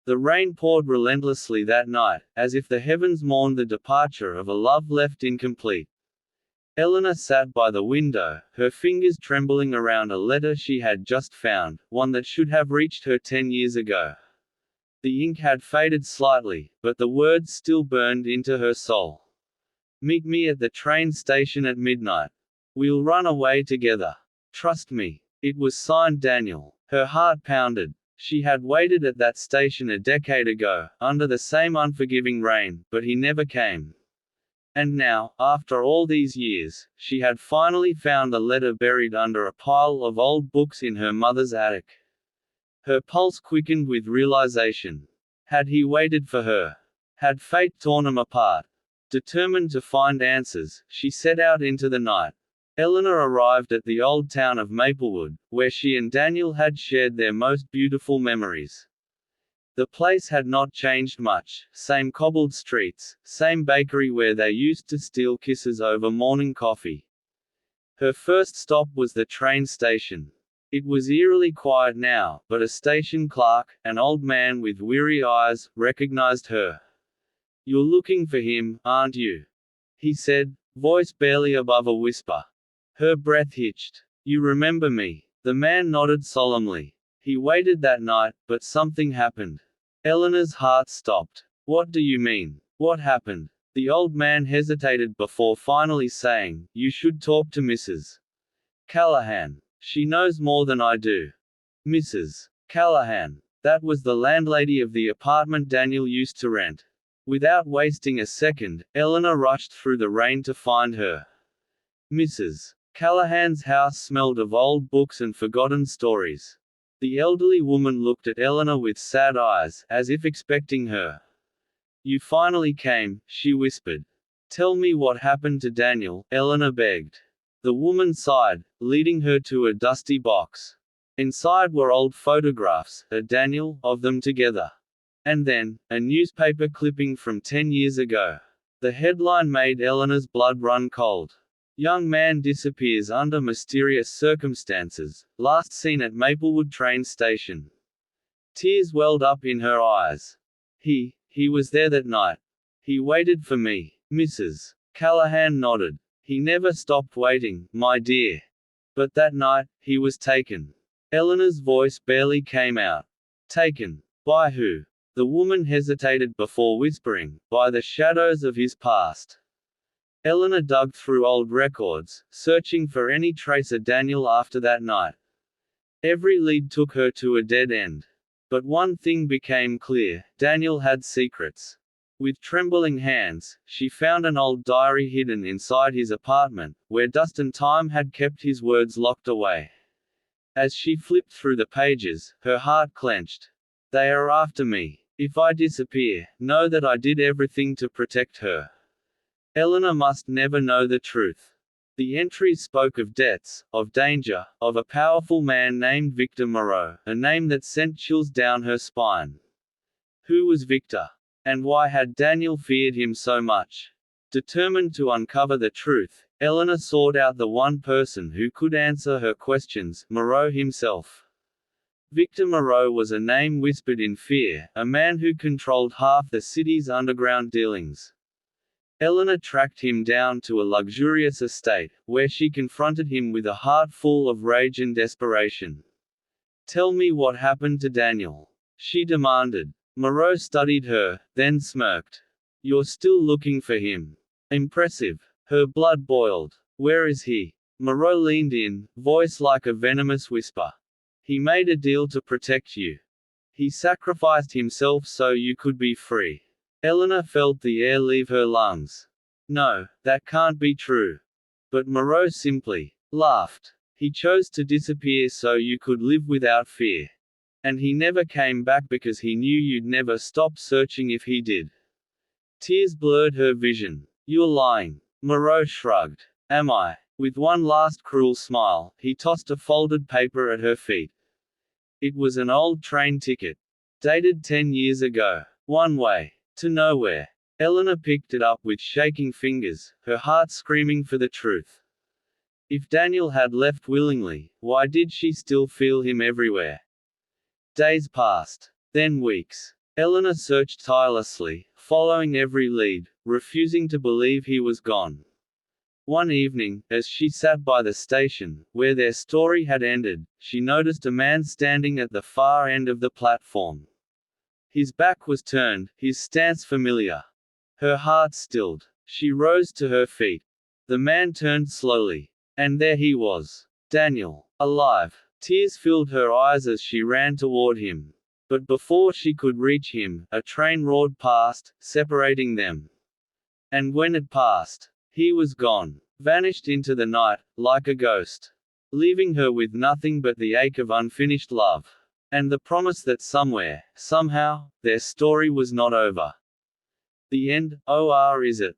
The rain poured relentlessly that night, as if the heavens mourned the departure of a love left incomplete. Eleanor sat by the window, her fingers trembling around a letter she had just found, one that should have reached her 10 years ago. The ink had faded slightly, but the words still burned into her soul. Meet me at the train station at midnight. We'll run away together. Trust me. It was signed Daniel. Her heart pounded. She had waited at that station a decade ago, under the same unforgiving rain, but he never came. And now, after all these years, she had finally found the letter buried under a pile of old books in her mother's attic. Her pulse quickened with realization. Had he waited for her? Had fate torn them apart? Determined to find answers, she set out into the night. Eleanor arrived at the old town of Maplewood, where she and Daniel had shared their most beautiful memories. The place had not changed much, same cobbled streets, same bakery where they used to steal kisses over morning coffee. Her first stop was the train station. It was eerily quiet now, but a station clerk, an old man with weary eyes, recognized her. "You're looking for him, aren't you?" he said, voice barely above a whisper. Her breath hitched. "You remember me?" The man nodded solemnly. He waited that night, but something happened. Eleanor's heart stopped. "What do you mean? What happened?" The old man hesitated before finally saying, "You should talk to Mrs. Callahan. She knows more than I do." Mrs. Callahan. That was the landlady of the apartment Daniel used to rent. Without wasting a second, Eleanor rushed through the rain to find her. Mrs. Callahan's house smelled of old books and forgotten stories. The elderly woman looked at Eleanor with sad eyes, as if expecting her. "You finally came," she whispered. "Tell me what happened to Daniel," Eleanor begged. The woman sighed, leading her to a dusty box. Inside were old photographs, Daniel, of them together. And then, a newspaper clipping from 10 years ago. The headline made Eleanor's blood run cold. "Young man disappears under mysterious circumstances, last seen at Maplewood train station." Tears welled up in her eyes. He was there that night. He waited for me." Mrs. Callahan nodded. "He never stopped waiting, my dear. But that night, he was taken." Eleanor's voice barely came out. "Taken? By who?" The woman hesitated before whispering, "By the shadows of his past." Eleanor dug through old records, searching for any trace of Daniel after that night. Every lead took her to a dead end. But one thing became clear: Daniel had secrets. With trembling hands, she found an old diary hidden inside his apartment, where dust and time had kept his words locked away. As she flipped through the pages, her heart clenched. "They are after me. If I disappear, know that I did everything to protect her." Eleanor must never know the truth. The entries spoke of deaths, of danger, of a powerful man named Victor Moreau, a name that sent chills down her spine. Who was Victor? And why had Daniel feared him so much? Determined to uncover the truth, Eleanor sought out the one person who could answer her questions: Moreau himself. Victor Moreau was a name whispered in fear, a man who controlled half the city's underground dealings. Eleanor tracked him down to a luxurious estate, where she confronted him with a heart full of rage and desperation. "Tell me what happened to Daniel," she demanded. Moreau studied her, then smirked. "You're still looking for him. Impressive." Her blood boiled. "Where is he?" Moreau leaned in, voice like a venomous whisper. "He made a deal to protect you. He sacrificed himself so you could be free." Eleanor felt the air leave her lungs. "No, that can't be true." But Moreau simply laughed. "He chose to disappear so you could live without fear. And he never came back because he knew you'd never stop searching if he did." Tears blurred her vision. "You're lying." Moreau shrugged. "Am I?" With one last cruel smile, he tossed a folded paper at her feet. It was an old train ticket. Dated 10 years ago. One way. To nowhere. Eleanor picked it up with shaking fingers, her heart screaming for the truth. If Daniel had left willingly, why did she still feel him everywhere? Days passed. Then weeks. Eleanor searched tirelessly, following every lead, refusing to believe he was gone. One evening, as she sat by the station, where their story had ended, she noticed a man standing at the far end of the platform. His back was turned, his stance familiar. Her heart stilled. She rose to her feet. The man turned slowly. And there he was. Daniel. Alive. Tears filled her eyes as she ran toward him. But before she could reach him, a train roared past, separating them. And when it passed, he was gone, vanished into the night, like a ghost, leaving her with nothing but the ache of unfinished love, and the promise that somewhere, somehow, their story was not over. The end. Or is it?